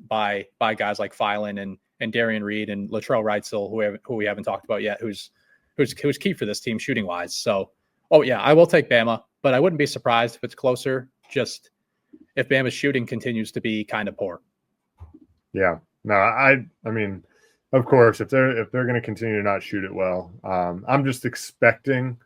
by guys like Philon and Darian Reed and Latrell Reitzel, who we haven't talked about yet, who's key for this team shooting wise. So, I will take Bama, but I wouldn't be surprised if it's closer. Just if Bama's shooting continues to be kind of poor. Yeah. No, I mean, of course, if they're going to continue to not shoot it well, I'm just expecting,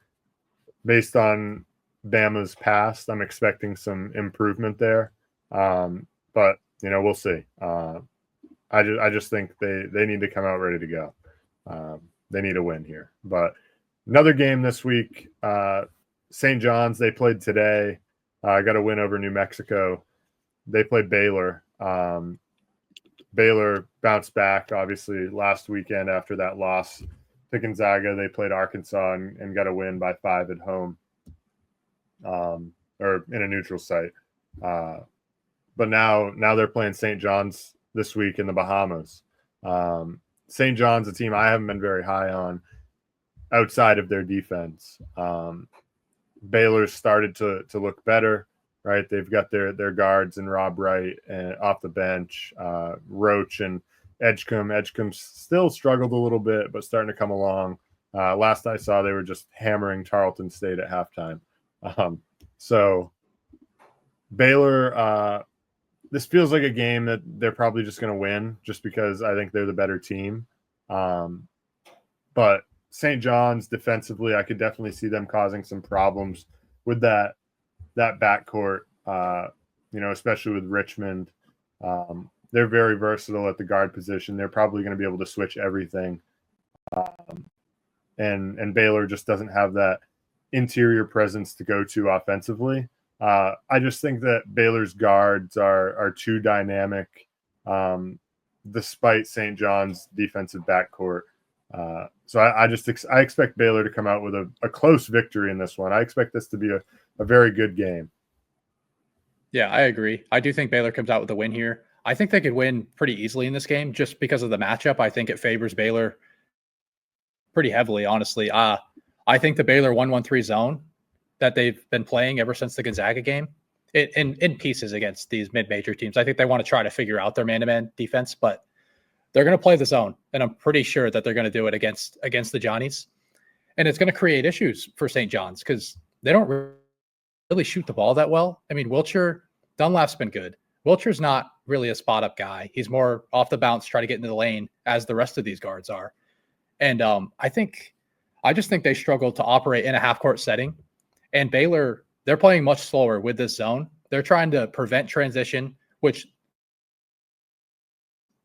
based on Bama's past, I'm expecting some improvement there. But we'll see. I just think they need to come out ready to go. They need a win here. But another game this week, St. John's, they played today. Got a win over New Mexico. They played Baylor. Baylor bounced back, obviously, last weekend after that loss to Gonzaga. They played Arkansas and got a win by 5 at home, or in a neutral site. But now they're playing St. John's this week in the Bahamas. St. John's, a team I haven't been very high on outside of their defense. Baylor's started to look better. Right, they've got their guards and Rob Wright and off the bench, Roach and Edgecombe. Edgecombe still struggled a little bit, but starting to come along. Last I saw, they were just hammering Tarleton State at halftime. So Baylor, this feels like a game that they're probably just going to win, just because I think they're the better team. But St. John's defensively, I could definitely see them causing some problems with that backcourt, especially with Richmond. They're very versatile at the guard position. They're probably going to be able to switch everything. And Baylor just doesn't have that interior presence to go to offensively. I just think that Baylor's guards are too dynamic, despite St. John's defensive backcourt. So I expect Baylor to come out with a close victory in this one. I expect this to be a very good game. Yeah, I agree. I do think Baylor comes out with a win here. I think they could win pretty easily in this game just because of the matchup. I think it favors Baylor pretty heavily, honestly. I think the Baylor 1-1-3 zone that they've been playing ever since the Gonzaga game, in pieces against these mid-major teams, I think they want to try to figure out their man-to-man defense, but they're going to play the zone, and I'm pretty sure that they're going to do it against the Johnnies. And it's going to create issues for St. John's because they don't really shoot the ball that well. I mean, Dunlap's been good. Wilcher's not really a spot-up guy. He's more off the bounce, try to get into the lane, as the rest of these guards are. And I just think they struggle to operate in a half-court setting. And Baylor, they're playing much slower with this zone. They're trying to prevent transition, which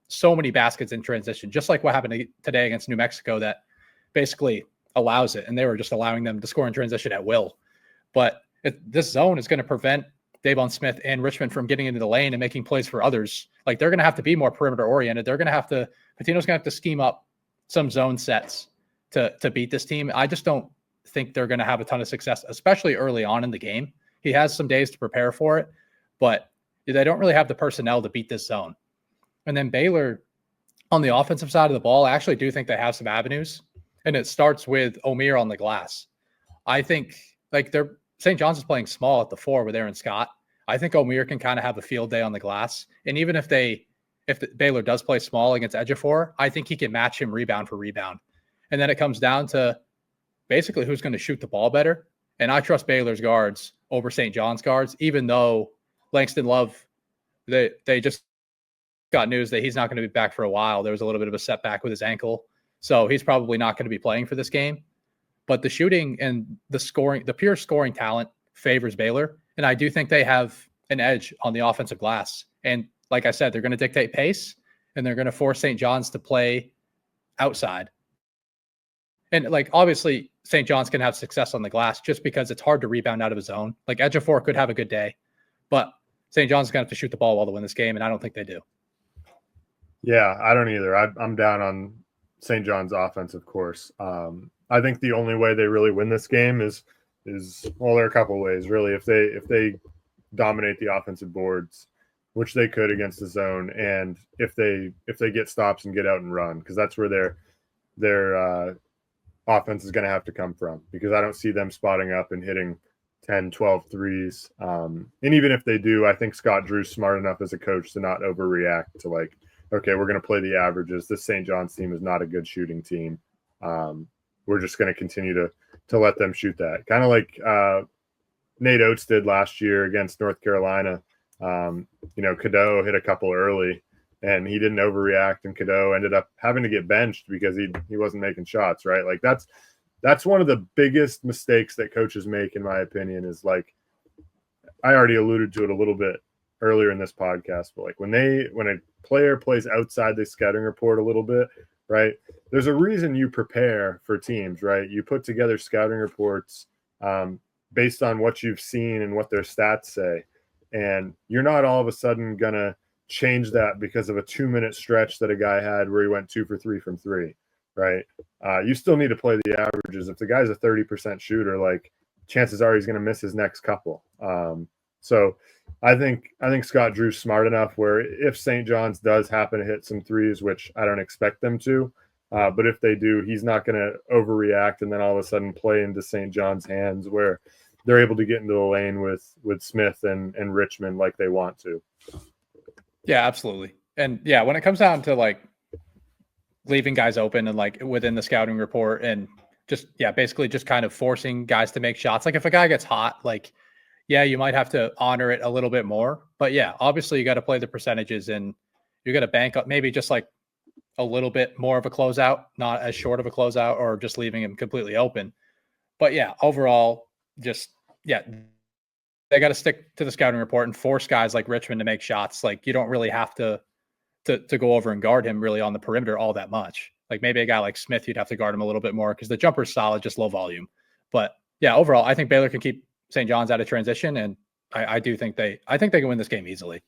so many baskets in transition, just like what happened today against New Mexico, that basically allows it. And they were just allowing them to score in transition at will. But this zone is going to prevent Davon Smith and Richmond from getting into the lane and making plays for others. Like, they're going to have to be more perimeter oriented. They're going to have to, Patino's going to have to scheme up some zone sets to beat this team. I just don't think they're going to have a ton of success, especially early on in the game. He has some days to prepare for it, but they don't really have the personnel to beat this zone. And then Baylor, on the offensive side of the ball, I actually do think they have some avenues, and it starts with Omier on the glass. I think like St. John's is playing small at the 4 with Aaron Scott. I think Omier can kind of have a field day on the glass, and even if Baylor does play small against Ejiofor, I think he can match him rebound for rebound. And then it comes down to basically who's going to shoot the ball better. And I trust Baylor's guards over St. John's guards, even though Langston Love, they just got news that he's not going to be back for a while. There was a little bit of a setback with his ankle, so he's probably not going to be playing for this game. But the shooting and the pure scoring talent favors Baylor. And I do think they have an edge on the offensive glass. And like I said, they're going to dictate pace, and they're going to force St. John's to play outside. And like, obviously St. John's can have success on the glass just because it's hard to rebound out of a zone. Like, Ejiofor could have a good day, but St. John's going to have to shoot the ball well to win this game. And I don't think they do. Yeah, I don't either. I'm down on St. John's offense, of course. I think the only way they really win this game is well, there are a couple of ways, really. If they dominate the offensive boards, which they could against the zone, and if they get stops and get out and run, because that's where their offense is going to have to come from, because I don't see them spotting up and hitting 10, 12 threes. And even if they do, I think Scott Drew's smart enough as a coach to not overreact to like, okay, we're going to play the averages. This St. John's team is not a good shooting team. We're just going to continue to let them shoot that. Kind of like Nate Oates did last year against North Carolina. Cadeau hit a couple early, and he didn't overreact, and Cadeau ended up having to get benched because he wasn't making shots, right? Like, that's one of the biggest mistakes that coaches make, in my opinion, is like, I already alluded to it a little bit earlier in this podcast, but like when a player plays outside the scouting report a little bit, right? There's a reason you prepare for teams, right? You put together scouting reports based on what you've seen and what their stats say. And you're not all of a sudden going to change that because of a 2-minute stretch that a guy had where he went 2 for 3 from 3, right? You still need to play the averages. If the guy's a 30% shooter, like, chances are he's going to miss his next couple. So I think Scott Drew's smart enough where if St. John's does happen to hit some threes, which I don't expect them to, but if they do, he's not going to overreact and then all of a sudden play into St. John's hands where they're able to get into the lane with Smith and Richmond like they want to. Yeah, absolutely. And yeah, when it comes down to like leaving guys open and like within the scouting report and basically just kind of forcing guys to make shots. Like, if a guy gets hot, like, yeah, you might have to honor it a little bit more. But yeah, obviously you got to play the percentages and you got to bank up maybe just like a little bit more of a closeout, not as short of a closeout, or just leaving him completely open. But yeah, overall, they got to stick to the scouting report and force guys like Richmond to make shots. Like, you don't really have to go over and guard him really on the perimeter all that much. Like, maybe a guy like Smith, you'd have to guard him a little bit more because the jumper's solid, just low volume. But yeah, overall, I think Baylor can keep St. John's out of transition, and I think they can win this game easily.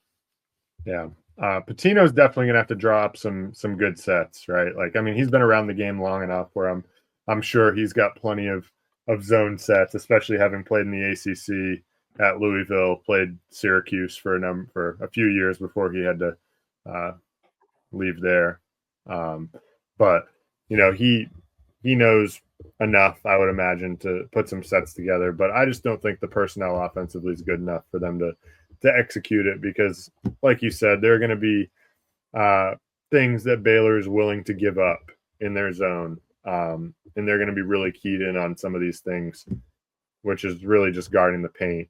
Yeah. Patino's definitely going to have to draw up some good sets, right? Like, I mean, he's been around the game long enough where I'm sure he's got plenty of zone sets, especially having played in the ACC at Louisville, played Syracuse for a few years before he had to leave there. But he knows enough, I would imagine, to put some sets together. But I just don't think the personnel offensively is good enough for them to execute it, because, like you said, there are going to be things that Baylor is willing to give up in their zone. And they're going to be really keyed in on some of these things, which is really just guarding the paint.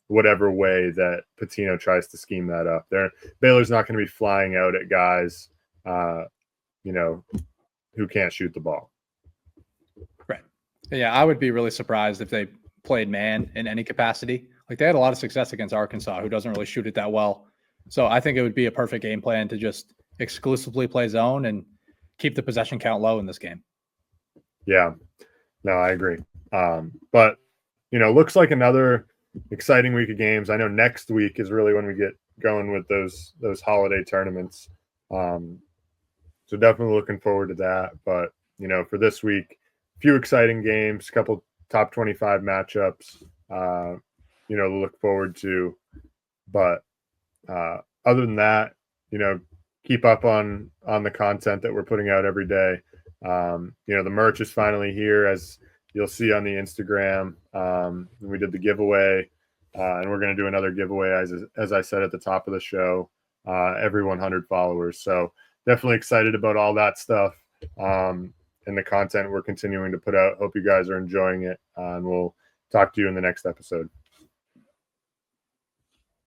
Whatever way that Patino tries to scheme that up, Baylor's not going to be flying out at guys, who can't shoot the ball. Right. Yeah, I would be really surprised if they played man in any capacity. Like, they had a lot of success against Arkansas, who doesn't really shoot it that well. So I think it would be a perfect game plan to just exclusively play zone and keep the possession count low in this game. Yeah, no, I agree. But looks like another exciting week of games. I know next week is really when we get going with those holiday tournaments. So definitely looking forward to that. But, for this week, a few exciting games, a couple top 25 matchups, to look forward to. But other than that, keep up on the content that we're putting out every day. The merch is finally here, as you'll see on the Instagram. We did the giveaway, and we're going to do another giveaway, as I said at the top of the show, every 100 followers. So definitely excited about all that stuff and the content we're continuing to put out. Hope you guys are enjoying it, and we'll talk to you in the next episode.